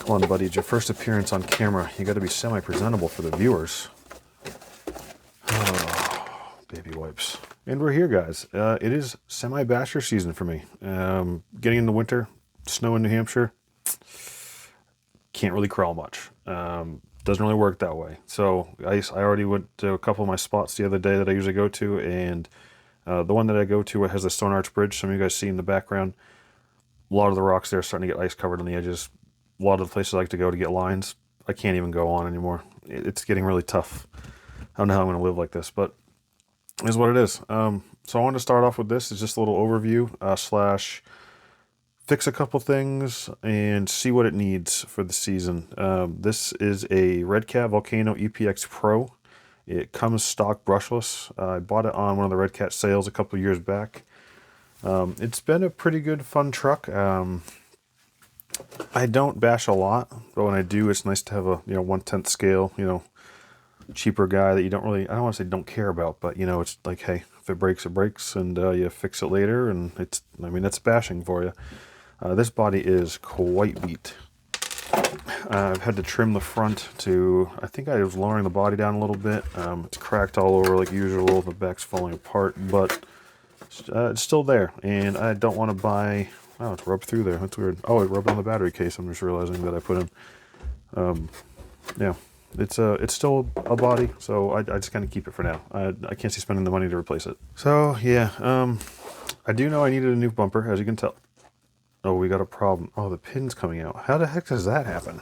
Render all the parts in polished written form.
Come on, buddy, it's your first appearance on camera. You got to be semi-presentable for the viewers. Oh, baby wipes. And we're here, guys. It is semi-basher season for me. Getting into winter, snow in New Hampshire, can't really crawl much. Doesn't really work that way. So I already went to a couple of my spots the other day that I usually go to, and the one that I go to has the Stone Arch Bridge. Some of you guys see in the background. A lot of the rocks there are starting to get ice covered on the edges. A lot of the places I like to go to get lines, I can't even go on anymore. It's getting really tough. I don't know how I'm going to live like this, but it is what it is. So I wanted to start off with this. It's just a little overview slash fix a couple things and see what it needs for the season. This is a Redcat Volcano EPX Pro. It comes stock brushless. I bought it on one of the Redcat sales a couple years back. It's been a pretty good, fun truck. I don't bash a lot, but when I do, it's nice to have a 1/10 scale, cheaper guy that you don't really, I don't want to say don't care about, but it's like, hey, if it breaks, it breaks, and you fix it later, and that's bashing for you. This body is quite beat. I've had to trim the front to, I think I was lowering the body down a little bit. It's cracked all over like usual, the back's falling apart, but it's still there, and I don't want to buy. Wow, it's rubbed through there. That's weird. Oh, it rubbed on the battery case. I'm just realizing that I put in. Yeah, it's still a body, so I just kind of keep it for now. I can't see spending the money to replace it. So yeah, I do know I needed a new bumper, as you can tell. Oh, we got a problem. Oh, the pin's coming out. How the heck does that happen?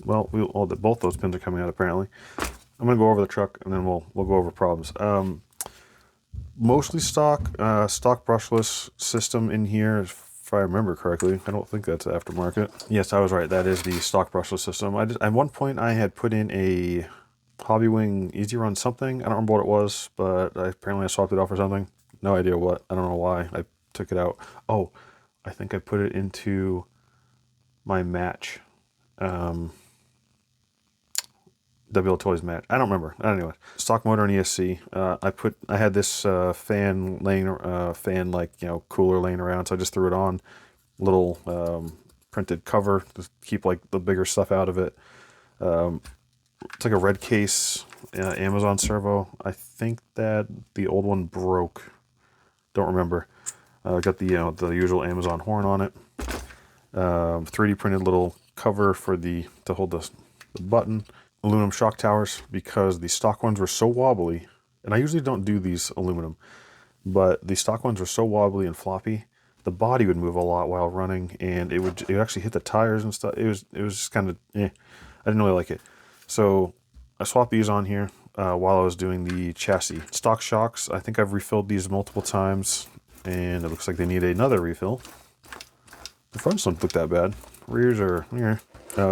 Well, both those pins are coming out apparently. I'm gonna go over the truck and then we'll go over problems. Mostly stock brushless system in here, if I remember correctly. I don't think that's aftermarket. Yes, I was right. That is the stock brushless system. At one point I had put in a Hobbywing Easy Run something. I don't remember what it was, but apparently I swapped it out for something. No idea what. I don't know why I took it out. Oh, I think I put it into my match. WL Toys match. I don't remember. Anyway, stock motor and ESC. I had this fan cooler laying around, so I just threw it on. Little printed cover to keep like the bigger stuff out of it. It's like a red case Amazon servo. I think that the old one broke. Don't remember. Got the usual Amazon horn on it. 3D printed little cover to hold the button. Aluminum shock towers, because the stock ones were so wobbly, and I usually don't do these aluminum, but the stock ones were so wobbly and floppy, the body would move a lot while running, and it would actually hit the tires and stuff. It was just kind of I didn't really like it. So I swapped these on here while I was doing the chassis. Stock shocks, I think I've refilled these multiple times, and it looks like they need another refill. The fronts don't look that bad. Rears are here.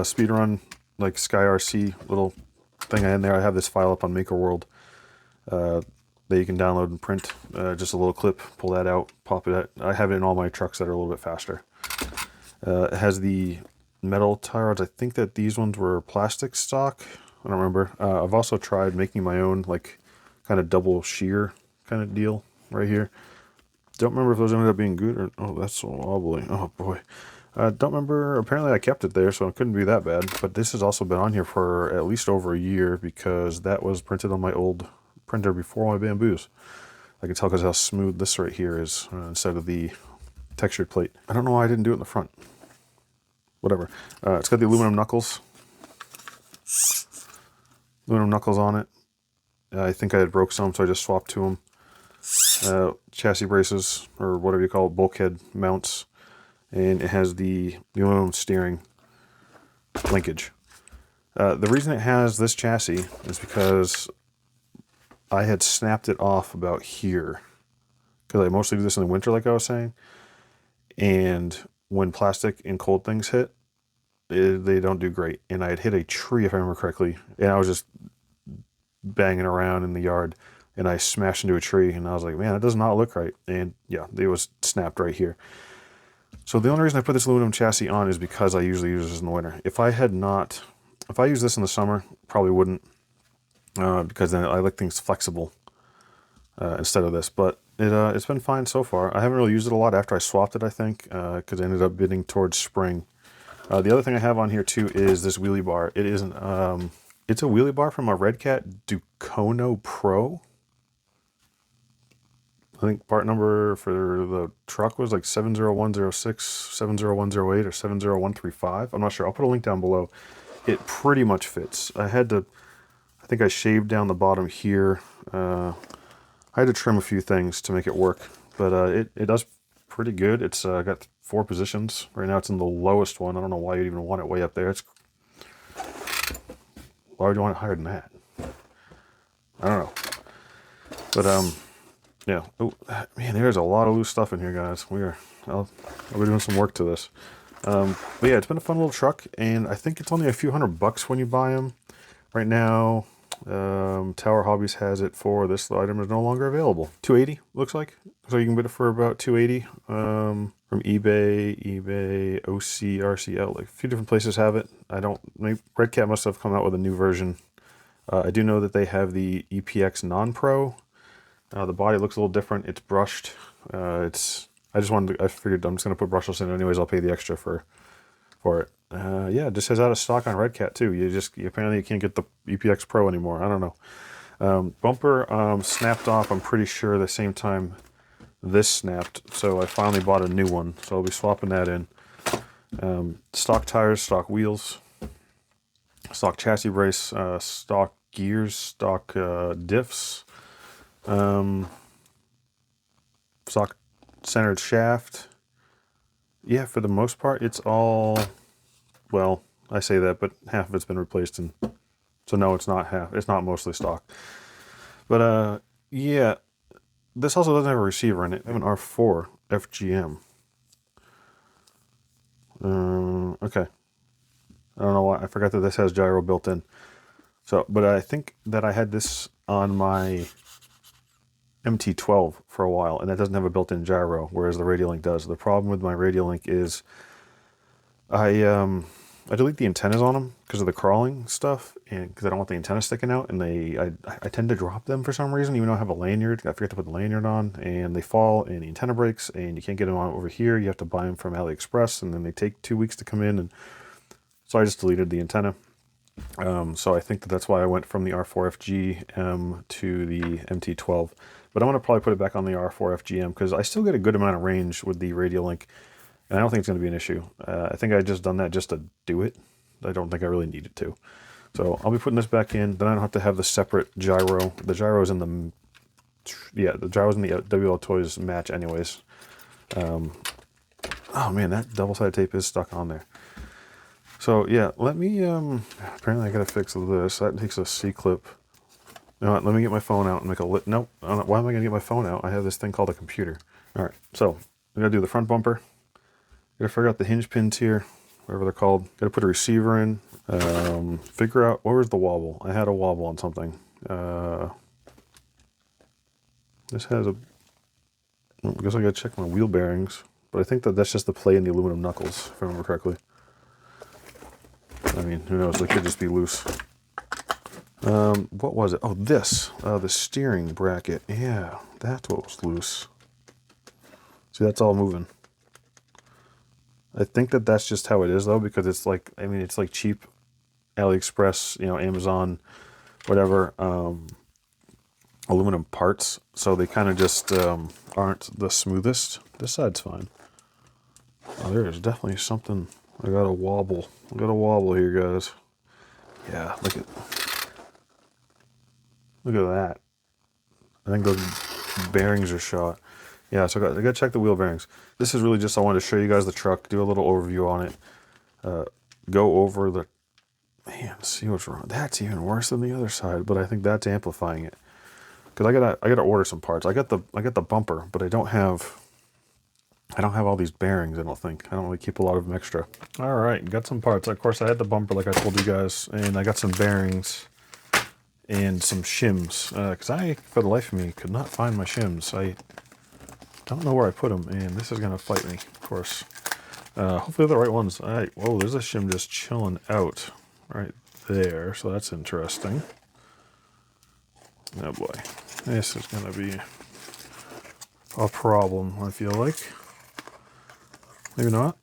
Speed run, like CKRC little thing in there. I have this file up on MakerWorld that you can download and print. Just a little clip, pull that out, pop it out. I have it in all my trucks that are a little bit faster. It has the metal tie rods. I think that these ones were plastic stock. I don't remember. I've also tried making my own like kind of double shear kind of deal right here. Don't remember if those ended up being good or, oh, that's so wobbly. Oh boy. Don't remember. Apparently I kept it there, so it couldn't be that bad. But this has also been on here for at least over a year, because that was printed on my old printer before my bamboos. I can tell because how smooth this right here is instead of the textured plate. I don't know why I didn't do it in the front. Whatever. It's got the aluminum knuckles. Aluminum knuckles on it. I think I had broke some, so I just swapped to them. Chassis braces, or whatever you call it, bulkhead mounts. And it has the aluminum steering linkage. The reason it has this chassis is because I had snapped it off about here, because I mostly do this in the winter, like I was saying. And when plastic and cold things hit, they don't do great. And I had hit a tree, if I remember correctly, and I was just banging around in the yard, and I smashed into a tree, and I was like, man, it does not look right. And yeah, it was snapped right here. So the only reason I put this aluminum chassis on is because I usually use this in the winter. If I used this in the summer, probably wouldn't, because then I like things flexible. instead of this, but it's been fine so far. I haven't really used it a lot after I swapped it, I think, because I ended up bidding towards spring. The other thing I have on here too is this wheelie bar. It is it's a wheelie bar from a Redcat Volcano Pro. I think part number for the truck was like 70106, 70108, or 70135. I'm not sure. I'll put a link down below. It pretty much fits. I think I shaved down the bottom here. I had to trim a few things to make it work, but it does pretty good. It's got 4 positions. Right now it's in the lowest one. I don't know why you'd even want it way up there. Why would you want it higher than that? I don't know. But yeah. Oh man, there's a lot of loose stuff in here, guys. I'll be doing some work to this. But yeah, it's been a fun little truck, and I think it's only a few $100 when you buy them. Right now, Tower Hobbies has it for this item is no longer available. $280 looks like. So you can bid it for about $280 from eBay, OCRCL. Like a few different places have it. Maybe Redcat must have come out with a new version. I do know that they have the EPX Non-Pro. The body looks a little different. It's brushed. I figured I'm just gonna put brushless in it anyways. I'll pay the extra for it. Yeah, it just says out of stock on Redcat too. Apparently you can't get the EPX Pro anymore. I don't know. Bumper snapped off, I'm pretty sure, the same time this snapped. So I finally bought a new one. So I'll be swapping that in. Stock tires, stock wheels, stock chassis brace, stock gears, stock diffs, stock centered shaft. Yeah, for the most part, it's all, well, I say that, but half of it's been replaced, and so no, it's not half. It's not mostly stock. But yeah, this also doesn't have a receiver in it. I have an R4 FGM. Okay. I don't know why. I forgot that this has gyro built in. So, but I think that I had this on my MT12 for a while, and that doesn't have a built-in gyro, whereas the Radiolink does. The problem with my Radiolink is I delete the antennas on them because of the crawling stuff, and because I don't want the antenna sticking out, and I tend to drop them for some reason, even though I have a lanyard. I forget to put the lanyard on, and they fall, and the antenna breaks, and you can't get them on over here. You have to buy them from AliExpress, and then they take 2 weeks to come in, and so I just deleted the antenna. So I think that's why I went from the R4FGM to the MT12. But I'm going to probably put it back on the R4FGM because I still get a good amount of range with the Radiolink, and I don't think it's going to be an issue. I think I just done that just to do it. I don't think I really needed to. So I'll be putting this back in. Then I don't have to have the separate gyro. The gyro's in the... Yeah, the gyro's in the WL Toys match anyways. Oh man, that double-sided tape is stuck on there. So yeah, let me, apparently I gotta fix this. That takes a C-clip. You know what, let me get my phone out and make a nope. Why am I gonna get my phone out? I have this thing called a computer. All right, so I'm gonna do the front bumper. Gotta figure out the hinge pins here, whatever they're called. Gotta put a receiver in. Figure out, where was the wobble? I had a wobble on something. This has a, I guess I gotta check my wheel bearings, but I think that's just the play in the aluminum knuckles, if I remember correctly. I mean, who knows? They could just be loose. What was it? Oh, this. The steering bracket. Yeah, that's what was loose. See, that's all moving. I think that's just how it is, though, because it's like, I mean, it's like cheap AliExpress, you know, Amazon, whatever, aluminum parts. So they kind of just aren't the smoothest. This side's fine. Oh, there is definitely something. I got a wobble. I got a wobble here, guys. Yeah, look at that. I think those bearings are shot. Yeah, so I got to check the wheel bearings. This is really just, I wanted to show you guys the truck, do a little overview on it, go over the, man, see what's wrong. That's even worse than the other side, but I think that's amplifying it. Because I gotta order some parts. I got the bumper, but I don't have all these bearings, I don't think. I don't really keep a lot of them extra. All right, got some parts. Of course, I had the bumper like I told you guys, and I got some bearings and some shims. Because I, for the life of me, could not find my shims. I don't know where I put them, and this is going to fight me, of course. Hopefully they're the right ones. All right, whoa, there's a shim just chilling out right there, so that's interesting. Oh boy. This is going to be a problem, I feel like. Maybe not.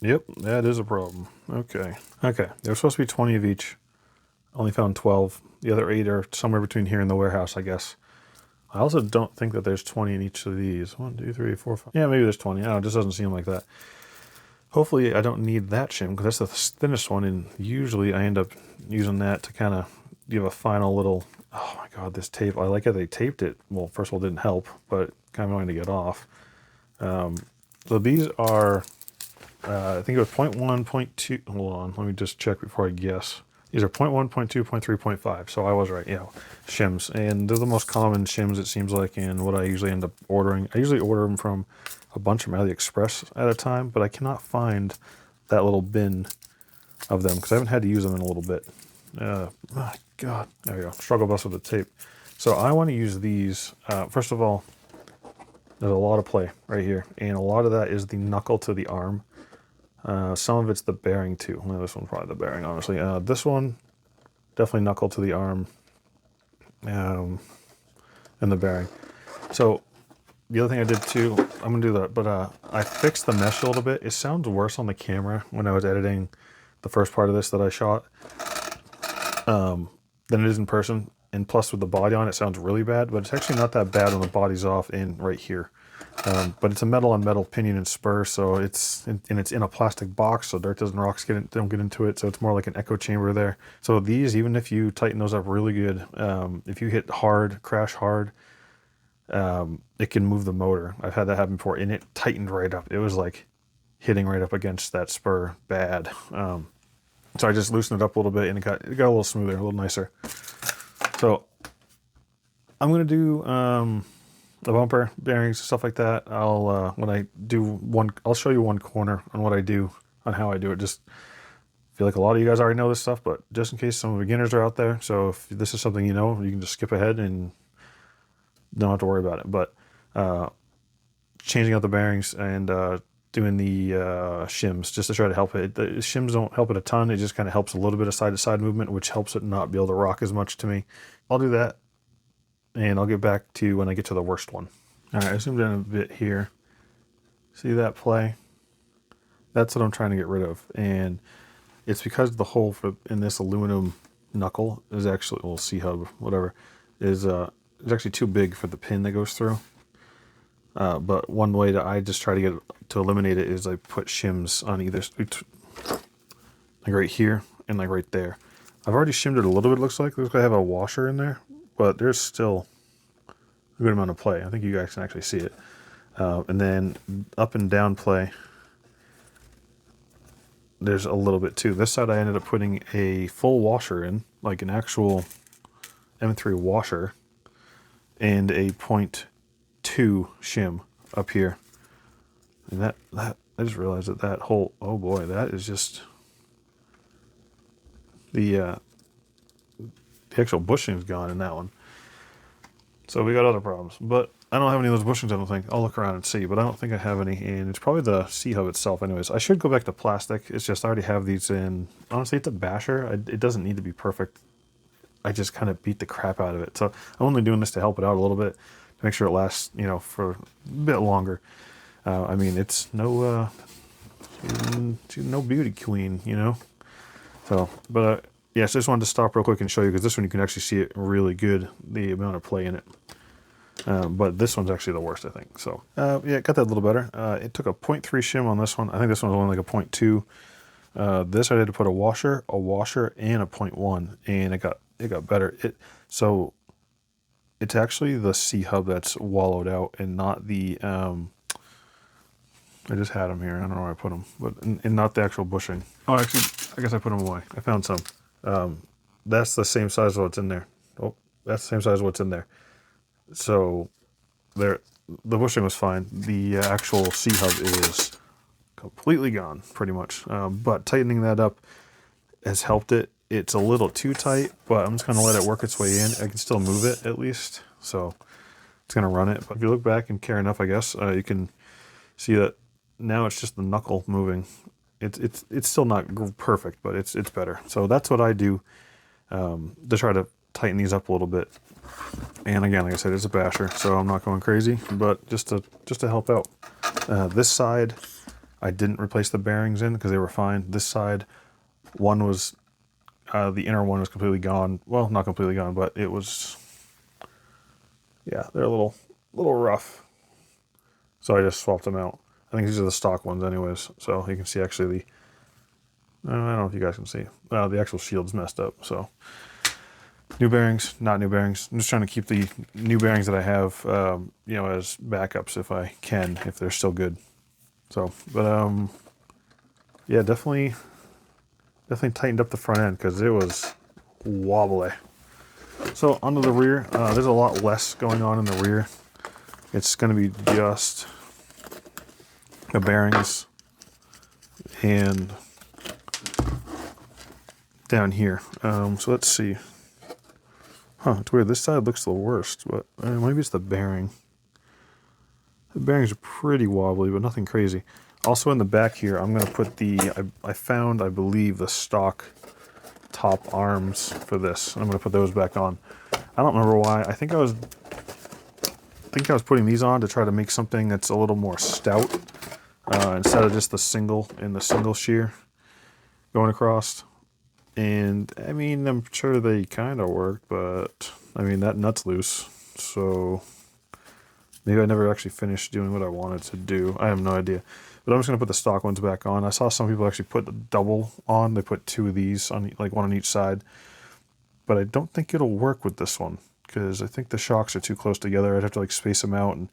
Yep, that is a problem. Okay. Okay, there's supposed to be 20 of each. Only found 12. The other 8 are somewhere between here and the warehouse, I guess. I also don't think that there's 20 in each of these. 1, 2, 3, 4, 5. Yeah, maybe there's 20. I don't know, it just doesn't seem like that. Hopefully I don't need that shim, because that's the thinnest one, and usually I end up using that to kind of give a final little... Oh my god, this tape. I like how they taped it. Well, first of all, it didn't help, but kind of annoying to get off. So these are, I think it was 0.1, 0.2. Hold on, let me just check before I guess. These are 0.1, 0.2, 0.3, 0.5. So I was right, yeah, shims. And they're the most common shims, it seems like, in what I usually end up ordering. I usually order them from a bunch from AliExpress at a time, but I cannot find that little bin of them because I haven't had to use them in a little bit. Oh god, there we go. Struggle bus with the tape. So I want to use these. First of all, there's a lot of play right here, and a lot of that is the knuckle to the arm. Some of it's the bearing too. Well, this one's probably the bearing, honestly. This one, definitely knuckle to the arm, and the bearing. So the other thing I did too, I'm gonna do that, but I fixed the mesh a little bit. It sounds worse on the camera when I was editing the first part of this that I shot than it is in person. And plus with the body on, it sounds really bad, but it's actually not that bad when the body's off and right here. But it's a metal on metal pinion and spur, so it's in a plastic box, so dirt doesn't rocks don't get into it. So it's more like an echo chamber there. So these, even if you tighten those up really good, if you hit hard, crash hard, it can move the motor. I've had that happen before, and it tightened right up. It was like hitting right up against that spur bad. So I just loosened it up a little bit, and it got a little smoother, a little nicer. So I'm gonna do the bumper bearings, stuff like that. I'll when I do one, I'll show you one corner on what I do, on how I do it. Just feel like a lot of you guys already know this stuff, but just in case some beginners are out there. So if this is something you know, you can just skip ahead and don't have to worry about it. But changing out the bearings and doing the shims just to try to help it. The shims don't help it a ton. It just kind of helps a little bit of side-to-side movement, which helps it not be able to rock as much to me. I'll do that, and I'll get back to you when I get to the worst one. All right, I zoomed in a bit here. See that play? That's what I'm trying to get rid of, and it's because the hole in this aluminum knuckle is actually, well, C-hub, whatever, is actually too big for the pin that goes through. But one way that I just try to get to eliminate it is I put shims on either, like right here and like right there. I've already shimmed it a little bit, looks like. Looks like I have a washer in there, but there's still a good amount of play. I think you guys can actually see it. And then up and down play, there's a little bit too. This side I ended up putting a full washer in, like an actual M3 washer, and a 0.2 shim up here. And that I just realized that whole, oh boy, that is just the actual bushing's gone in that one. So we got other problems, but I don't have any of those bushings, I don't think. I'll look around and see, but I don't think I have any, and it's probably the C-hub itself anyways. I should go back to plastic. It's just I already have these in. Honestly, it's a basher. It doesn't need to be perfect. I just kind of beat the crap out of it. So I'm only doing this to help it out a little bit, to make sure it lasts, you know, for a bit longer. I mean, it's no beauty queen, you know. So, but yeah, so I just wanted to stop real quick and show you, because this one you can actually see it really good, the amount of play in it. But this one's actually the worst, I think. So yeah, it got that a little better. It took a 0.3 shim on this one. I think this one's only like a 0.2. This I had to put a washer, and a 0.1, and it got better. So it's actually the C-hub that's wallowed out, and not the I just had them here. I don't know where I put them, but and not the actual bushing. Oh, actually, I guess I put them away. I found some. That's the same size as what's in there. Oh, that's the same size as what's in there. So the bushing was fine. The actual C-hub is completely gone, pretty much. But tightening that up has helped it. It's a little too tight, but I'm just going to let it work its way in. I can still move it at least, so it's going to run it. But if you look back and care enough, I guess, you can see that now it's just the knuckle moving. It's still not perfect, but it's better. So that's what I do to try to tighten these up a little bit. And again, like I said, it's a basher, so I'm not going crazy, but just to help out. This side, I didn't replace the bearings in because they were fine. This side, one was, the inner one was completely gone. Well, not completely gone, but it was, yeah, they're a little rough. So I just swapped them out. I think these are the stock ones anyways. So you can see actually I don't know if you guys can see. The actual shield's messed up, so. New bearings, not new bearings. I'm just trying to keep the new bearings that I have, you know, as backups if I can, if they're still good. So, but yeah, definitely tightened up the front end because it was wobbly. So onto the rear, there's a lot less going on in the rear. It's going to be just the bearings and down here. So let's see. Huh, it's weird. This side looks the worst, but maybe it's the bearing. The bearings are pretty wobbly, but nothing crazy. Also in the back here, I'm going to put the, I found, I believe, the stock top arms for this. I'm going to put those back on. I don't remember why. I think I was putting these on to try to make something that's a little more stout instead of just the single shear going across. And I mean, I'm sure they kind of work, but I mean, that nut's loose. So maybe I never actually finished doing what I wanted to do. I have no idea. But I'm just going to put the stock ones back on. I saw some people actually put the double on. They put two of these on, like one on each side. But I don't think it'll work with this one because I think the shocks are too close together. I'd have to like space them out and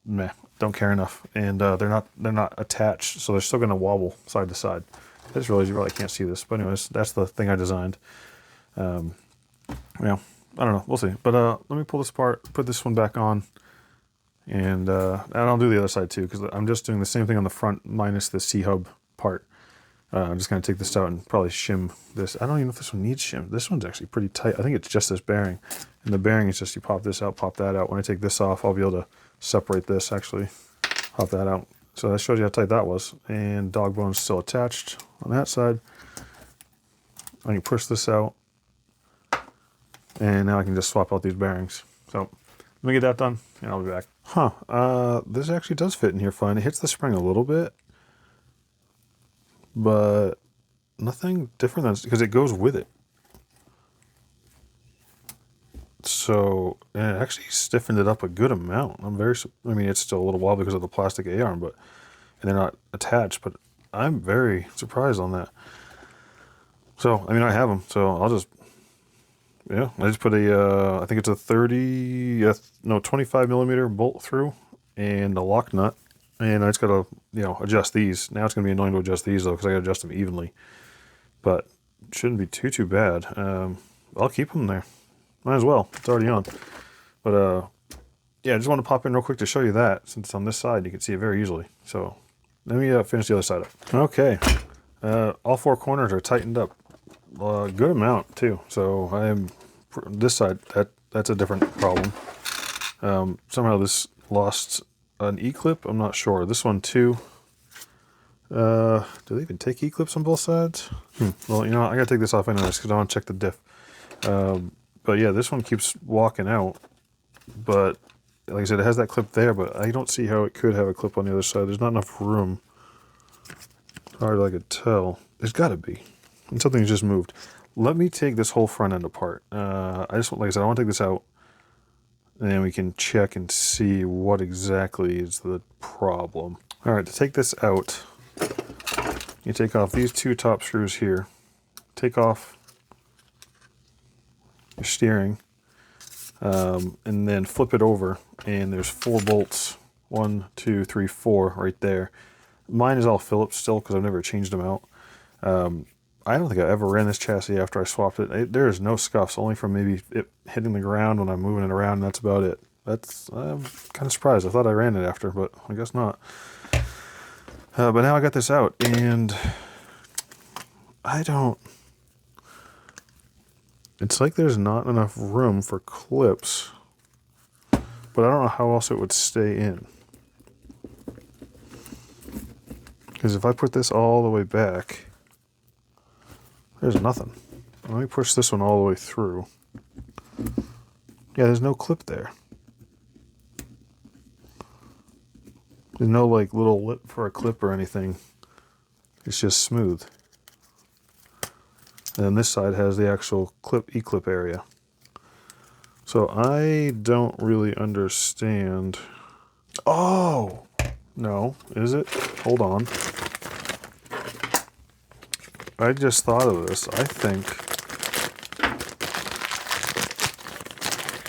meh, don't care enough. And they're not attached, so they're still going to wobble side to side. I just realized you probably can't see this, but anyways, that's the thing I designed. Yeah, I don't know, we'll see. But let me pull this apart, put this one back on, and I'll do the other side too, because I'm just doing the same thing on the front minus the C-hub part. I'm just going to take this out and probably shim this. I don't even know if this one needs shim. This one's actually pretty tight. I think it's just this bearing. And the bearing is just you pop this out, pop that out. When I take this off, I'll be able to separate this actually, pop that out. So that shows you how tight that was. And dog bone's still attached on that side. I can push this out. And now I can just swap out these bearings. So let me get that done and I'll be back. This actually does fit in here fine. It hits the spring a little bit, but nothing different than, because it goes with it. So it actually stiffened it up a good amount. I mean, it's still a little wobbly because of the plastic A-arm, but, and they're not attached, but I'm very surprised on that. So, I mean, I have them, so I'll just, yeah, I just put a, I think it's a 25 millimeter bolt through and a lock nut. And I just got to, you know, adjust these. Now it's going to be annoying to adjust these though, because I got to adjust them evenly. But it shouldn't be too bad. I'll keep them there. Might as well. It's already on. But yeah, I just want to pop in real quick to show you that, since on this side you can see it very easily. So let me finish the other side up. Okay, all four corners are tightened up a good amount too. So I am this side, that's a different problem. Somehow this lost an E-clip. I'm not sure. This one too. Do they even take E-clips on both sides? Well, you know, I gotta take this off anyways because I want to check the diff. But yeah, this one keeps walking out. But like I said, it has that clip there, but I don't see how it could have a clip on the other side. There's not enough room. Hard as I could tell. There's got to be. And something's just moved. Let me take this whole front end apart. Like I said, I want to take this out, and then we can check and see what exactly is the problem. All right, to take this out, you take off these two top screws here. Take off your steering, and then flip it over, and there's 4 bolts. 1, 2, 3, 4 right there. Mine is all Phillips still because I've never changed them out. I don't think I ever ran this chassis after I swapped it. There is no scuffs, only from maybe it hitting the ground when I'm moving it around, and that's about it. I'm kind of surprised. I thought I ran it after, but I guess not. But now I got this out, and it's like there's not enough room for clips, but I don't know how else it would stay in. Because if I put this all the way back, there's nothing. Let me push this one all the way through. Yeah, there's no clip there. There's no like little lip for a clip or anything. It's just smooth. And then this side has the actual clip, E-clip area. So I don't really understand. Oh, no, is it? Hold on. I just thought of this. I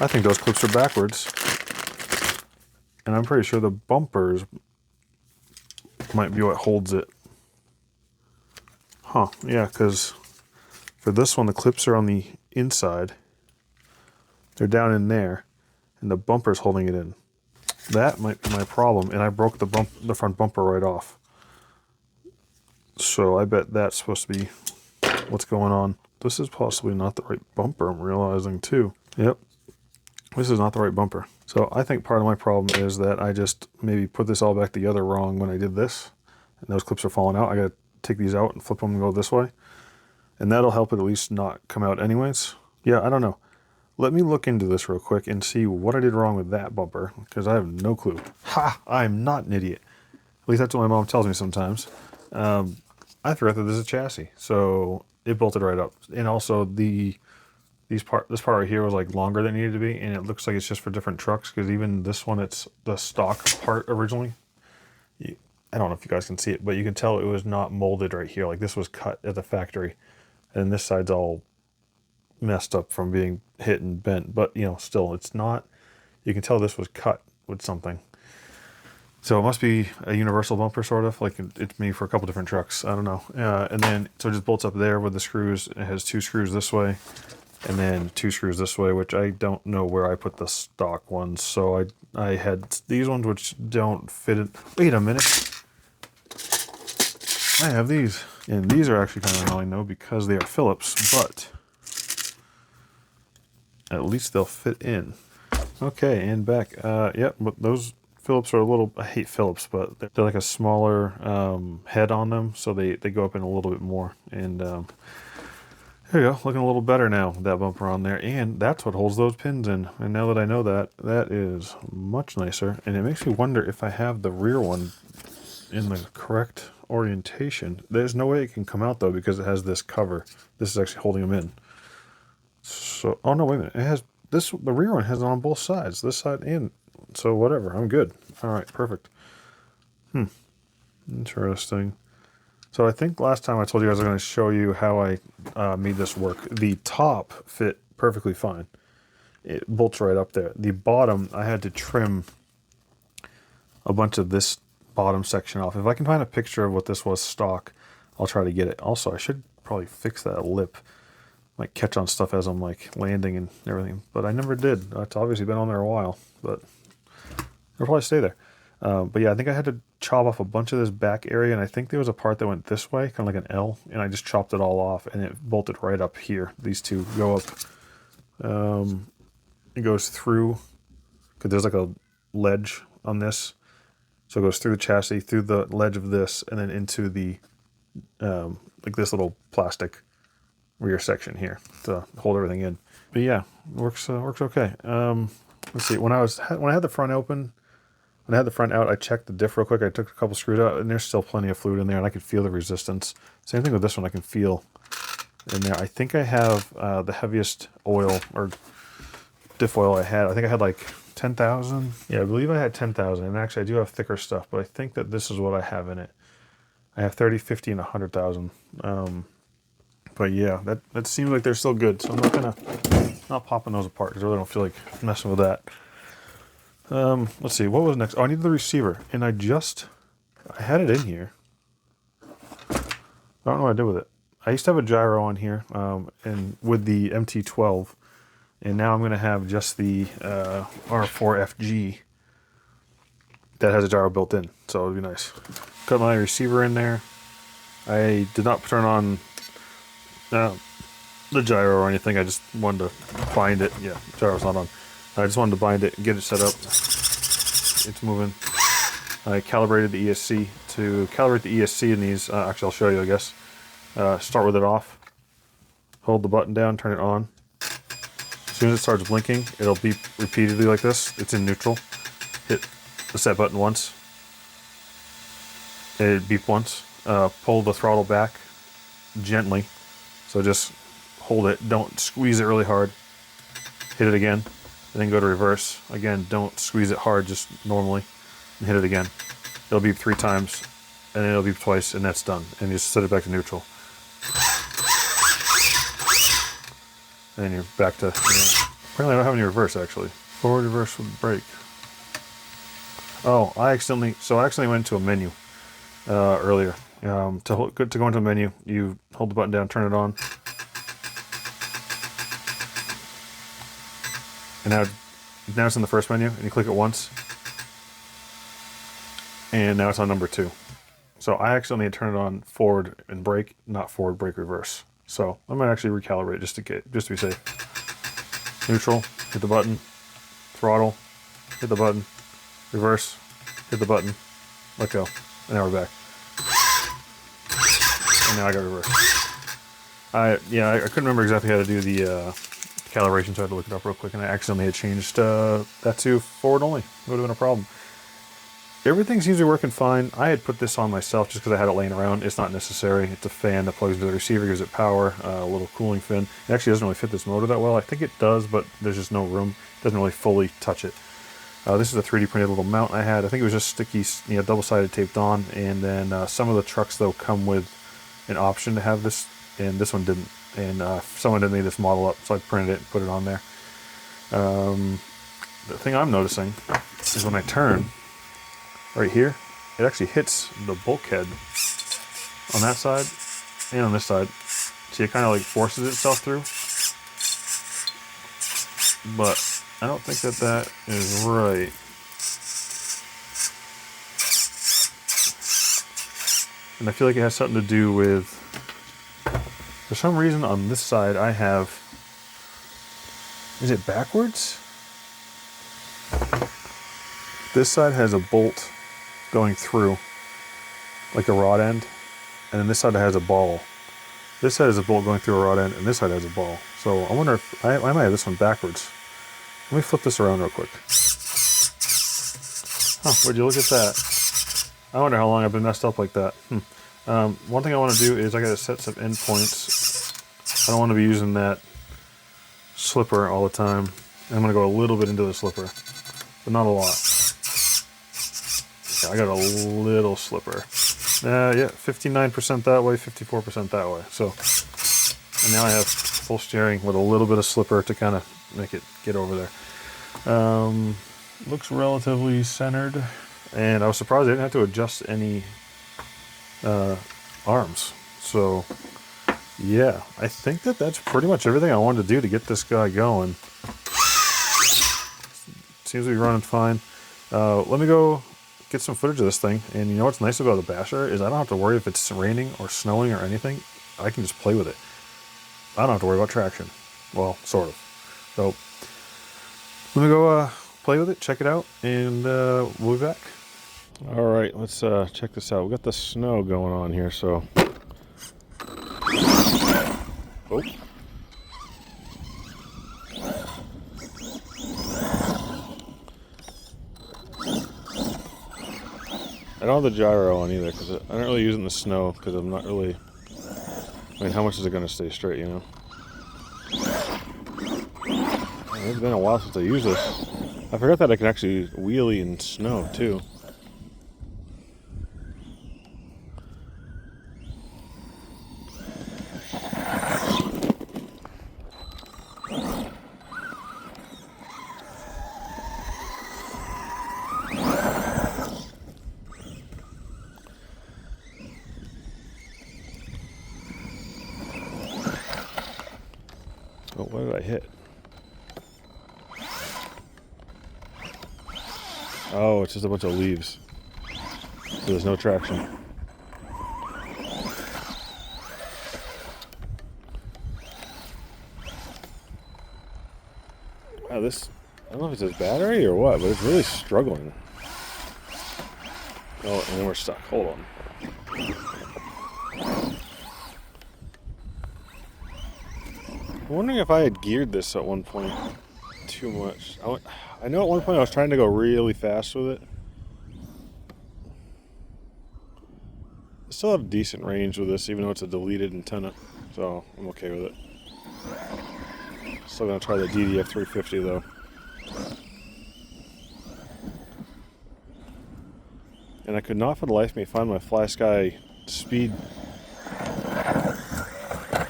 think those clips are backwards. And I'm pretty sure the bumpers might be what holds it. Huh, yeah, because for this one, the clips are on the inside. They're down in there, and the bumper's holding it in. That might be my problem, and I broke the front bumper right off. So I bet that's supposed to be what's going on. This is possibly not the right bumper, I'm realizing too. Yep, this is not the right bumper. So I think part of my problem is that I just maybe put this all back together wrong when I did this, and those clips are falling out. I gotta take these out and flip them and go this way. And that'll help it at least not come out anyways. Yeah, I don't know. Let me look into this real quick and see what I did wrong with that bumper, because I have no clue. Ha! I'm not an idiot. At least that's what my mom tells me sometimes. I forgot that this is a chassis, so it bolted right up. And also this part right here was like longer than it needed to be, and it looks like it's just for different trucks, because even this one, it's the stock part originally. I don't know if you guys can see it, but you can tell it was not molded right here. Like this was cut at the factory, and this side's all messed up from being hit and bent, but you know, still it's not, you can tell this was cut with something. So it must be a universal bumper, sort of like it's made for a couple different trucks. I don't know. And then so it just bolts up there with the screws. It has 2 screws this way and then 2 screws this way, which I don't know where I put the stock ones. So I had these ones which don't fit it. Wait a minute, I have these, and these are actually kind of annoying though because they are Phillips, but at least they'll fit in. Okay, and back. Yep, but those Phillips are a little, I hate Phillips, but they're like a smaller head on them, so they go up in a little bit more. And there you go, looking a little better now with that bumper on there. And that's what holds those pins in. And now that I know that, that is much nicer. And it makes me wonder if I have the rear one in the correct orientation. There's no way it can come out though because it has this cover. This is actually holding them in. So, oh no, wait a minute. It has this, the rear one has it on both sides, this side and, so whatever, I'm good. All right, perfect. Interesting. So I think last time I told you guys I was going to show you how I made this work. The top fit perfectly fine. It bolts right up there. The bottom, I had to trim a bunch of this bottom section off. If I can find a picture of what this was stock, I'll try to get it. Also, I should probably fix that lip. Might catch on stuff as I'm like landing and everything, but I never did. It's obviously been on there a while, but it'll probably stay there. But yeah, I think I had to chop off a bunch of this back area, and I think there was a part that went this way, kind of like an L, and I just chopped it all off, and it bolted right up here. These two go up. It goes through, because there's like a ledge on this, so it goes through the chassis, through the ledge of this, and then into the, like this little plastic rear section here to hold everything in. But yeah, works okay. Let's see. When I had the front open, when I had the front out, I checked the diff real quick. I took a couple screws out, and there's still plenty of fluid in there, and I could feel the resistance. Same thing with this one. I can feel in there. I think I have the heaviest oil or diff oil I had. I think I had like 10,000. Yeah, I believe I had 10,000. And actually, I do have thicker stuff, but I think that this is what I have in it. I have 30, 50, and 100,000. But yeah, that seems like they're still good. So I'm not popping those apart because I really don't feel like messing with that. Let's see, what was next? Oh, I needed the receiver, and I had it in here. I don't know what I did with it. I used to have a gyro on here, and with the MT12, and now I'm going to have just the R4FG that has a gyro built in, so it'd be nice. Got my receiver in there. I did not turn on the gyro or anything. I just wanted to bind it. Yeah, gyro's not on. I just wanted to bind it and get it set up. It's moving. I calibrated the ESC. To calibrate the ESC in these, actually I'll show you, I guess. Start with it off. Hold the button down, turn it on. So soon as it starts blinking, it'll beep repeatedly like this. It's in neutral. Hit the set button once. It beep once. Pull the throttle back gently. So just hold it. Don't squeeze it really hard. Hit it again. And then go to reverse. Again, don't squeeze it hard, just normally. And hit it again. It'll beep 3 times. And then it'll beep twice, and that's done. And you just set it back to neutral. And then you're back to... Apparently I don't have any reverse, actually. Forward, reverse with brake. Oh, I accidentally went into a menu earlier. To go into a menu, you hold the button down, turn it on. And now it's in the first menu, and you click it once. And now it's on number 2. So I accidentally turned it on forward and brake, not forward, brake, reverse. So I might actually recalibrate just to be safe. Neutral, hit the button. Throttle, hit the button. Reverse, hit the button. Let go. And now we're back. And now I got reverse. I couldn't remember exactly how to do the calibration, so I had to look it up real quick, and I accidentally had changed that to forward only. It would have been a problem. Everything seems to be working fine. I had put this on myself just because I had it laying around. It's not necessary. It's a fan that plugs into the receiver, gives it power, a little cooling fin. It actually doesn't really fit this motor that well. I think it does, but there's just no room. It doesn't really fully touch it. This is a 3D printed little mount I had. I think it was just sticky, double-sided taped on. And then some of the trucks, though, come with an option to have this, and this one didn't. And someone didn't need this model up, so I printed it and put it on there. The thing I'm noticing is when I turn, right here, it actually hits the bulkhead on that side and on this side. See, it kind of like forces itself through. But I don't think that is right. And I feel like it has something to do with, for some reason on this side I have, is it backwards? This side has a bolt going through, like a rod end, and then this side has a ball. This side has a bolt going through a rod end, and this side has a ball. So I wonder if, I might have this one backwards. Let me flip this around real quick. Huh, would you look at that? I wonder how long I've been messed up like that. One thing I want to do is I got to set some endpoints. I don't want to be using that slipper all the time. I'm going to go a little bit into the slipper, but not a lot. I got a little slipper. Yeah, 59% that way, 54% that way. So, and now I have full steering with a little bit of slipper to kind of make it get over there. Looks relatively centered, and I was surprised I didn't have to adjust any arms. So, yeah, I think that's pretty much everything I wanted to do to get this guy going. Seems to be running fine. Let me go get some footage of this thing, and you know what's nice about the Basher is I don't have to worry if it's raining or snowing or anything. I can just play with it. I don't have to worry about traction. Well, sort of. So let me go play with it, check it out, and we'll be back. All right, let's check this out. We got the snow going on here, so. Oh. I don't have the gyro on either, because I don't really use it in the snow, because I'm not really, I mean, how much is it going to stay straight, you know? It's been a while since I used this. I forgot that I can actually wheelie in snow, too. Oh, what did I hit? Oh, it's just a bunch of leaves. So there's no traction. Wow, this, I don't know if it's his battery or what, but it's really struggling. Oh, and then we're stuck. Hold on. I'm wondering if I had geared this at one point too much. I know at one point I was trying to go really fast with it. I still have decent range with this, even though it's a deleted antenna, so I'm okay with it. Still gonna try the DDF 350 though. And I could not for the life of me find my FlySky speed.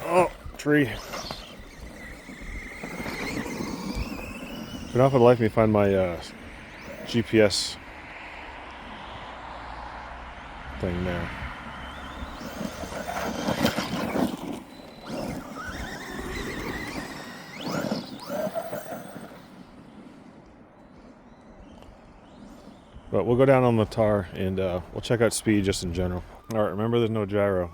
Oh, tree. Could not for the life of me find my GPS thing there. But we'll go down on the tar and we'll check out speed just in general. Alright, remember there's no gyro.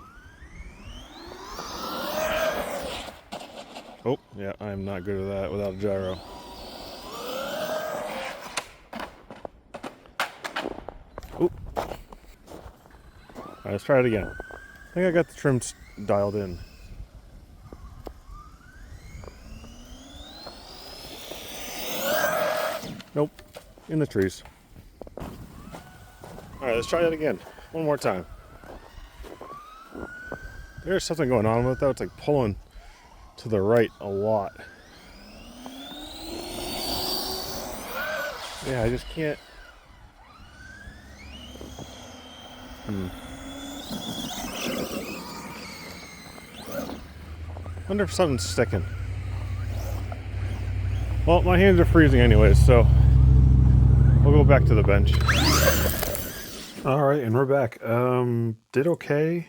Oh, yeah, I'm not good at that without a gyro. Oop. Alright, let's try it again. I think I got the trim dialed in. Nope, in the trees. Alright, let's try that again. One more time. There's something going on with it though. It's like pulling to the right a lot. Yeah, I just can't. Wonder if something's sticking. Well, my hands are freezing anyways, so we'll go back to the bench. Alright, and we're back. Did okay.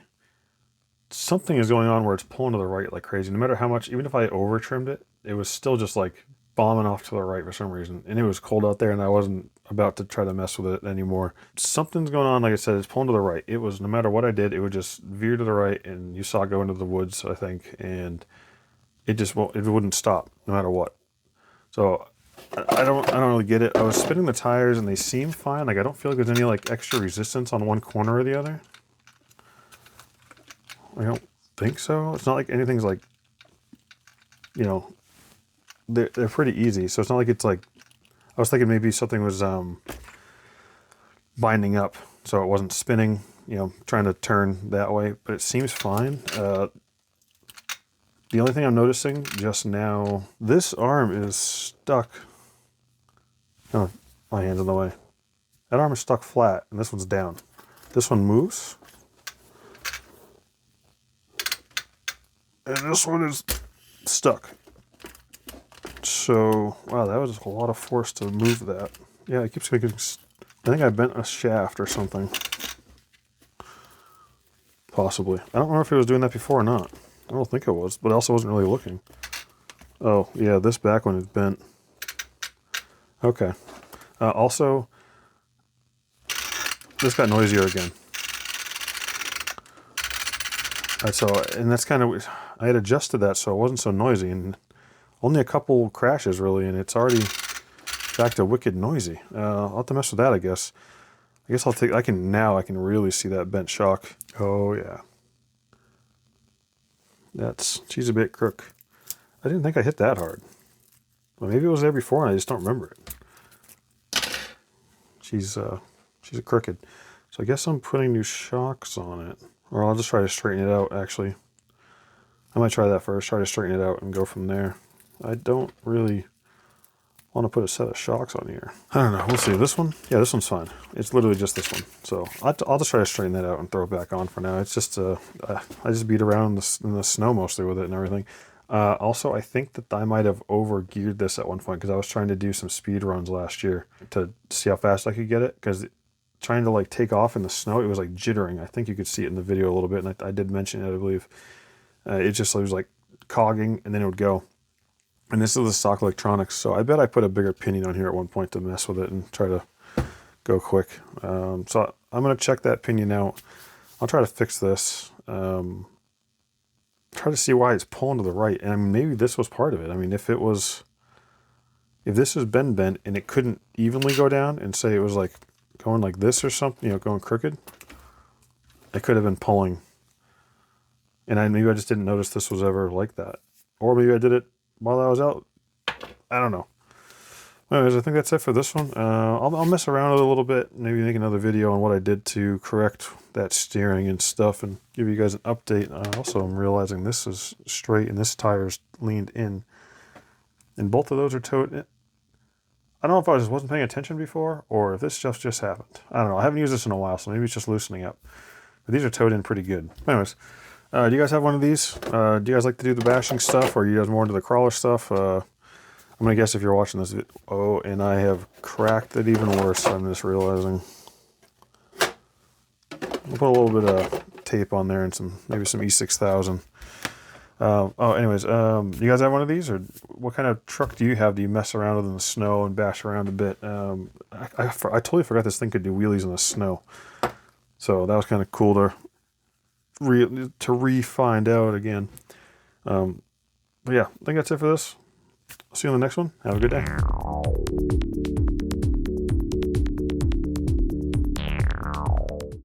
Something is going on where it's pulling to the right like crazy. No matter how much, even if I over trimmed it, it was still just like bombing off to the right for some reason. And it was cold out there and I wasn't about to try to mess with it anymore. Something's going on, like I said, it's pulling to the right. It was, no matter what I did, it would just veer to the right, and you saw it go into the woods, I think, and it just won't, it wouldn't stop no matter what. So I don't really get it. I was spinning the tires and they seem fine. Like I don't feel like there's any like extra resistance on one corner or the other. I don't think so. It's not like anything's like, you know, they're pretty easy. So it's not like it's like, I was thinking maybe something was binding up so it wasn't spinning, you know, trying to turn that way, but it seems fine. The only thing I'm noticing just now, this arm is stuck. Oh, my hand's in the way. That arm is stuck flat and this one's down. This one moves. And this one is stuck. So, wow, that was a lot of force to move that. Yeah, it keeps making, I think I bent a shaft or something. Possibly. I don't remember if it was doing that before or not. I don't think it was, but I also wasn't really looking. Oh, yeah, this back one is bent. Okay. Also, this got noisier again. So, and that's kind of, I had adjusted that so it wasn't so noisy, and only a couple crashes really, and it's already back to wicked noisy. I'll have to mess with that, I guess. I guess I'll take, I can really see that bent shock. Oh yeah. She's a bit crook. I didn't think I hit that hard. Well, maybe it was there before and I just don't remember it. She's a crooked. So I guess I'm putting new shocks on it. Or I'll just try to straighten it out, actually. I might try that first, try to straighten it out and go from there. I don't really want to put a set of shocks on here. I don't know, we'll see. This one? Yeah, this one's fine. It's literally just this one. So I'll just try to straighten that out and throw it back on for now. It's just, I just beat around in the snow mostly with it and everything. Also, I think that I might have over-geared this at one point because I was trying to do some speed runs last year to see how fast I could get it, because trying to like take off in the snow, it was like jittering. I think you could see it in the video a little bit, and I did mention it, I believe. It was like cogging and then it would go. And this is the stock electronics, so I bet I put a bigger pinion on here at one point to mess with it and try to go quick. So I'm going to check that pinion out. I'll try to fix this. Try to see why it's pulling to the right. And I mean, maybe this was part of it. I mean, if this has been bent and it couldn't evenly go down, and say it was like going like this or something, you know, going crooked, it could have been pulling. And maybe I just didn't notice this was ever like that. or maybe I did it while I was out. I don't know. Anyways, I think that's it for this one. I'll mess around with it a little bit, maybe make another video on what I did to correct that steering and stuff, and give you guys an update. Also, I'm realizing this is straight and this tire's leaned in, and both of those are towed in. I don't know if I just wasn't paying attention before, or if this stuff just happened. I don't know. I haven't used this in a while, so maybe it's just loosening up. But these are towed in pretty good. Anyways, do you guys have one of these? Do you guys like to do the bashing stuff, or are you guys more into the crawler stuff? I'm going to guess if you're watching this video. Oh, and I have cracked it even worse, I'm just realizing. I'll put a little bit of tape on there and maybe some E6000. Anyways, you guys have one of these? Or what kind of truck do you have? Do you mess around with in the snow and bash around a bit? I totally forgot this thing could do wheelies in the snow. So that was kind of cool to re-find out again. But yeah, I think that's it for this. See you on the next one. Have a good day.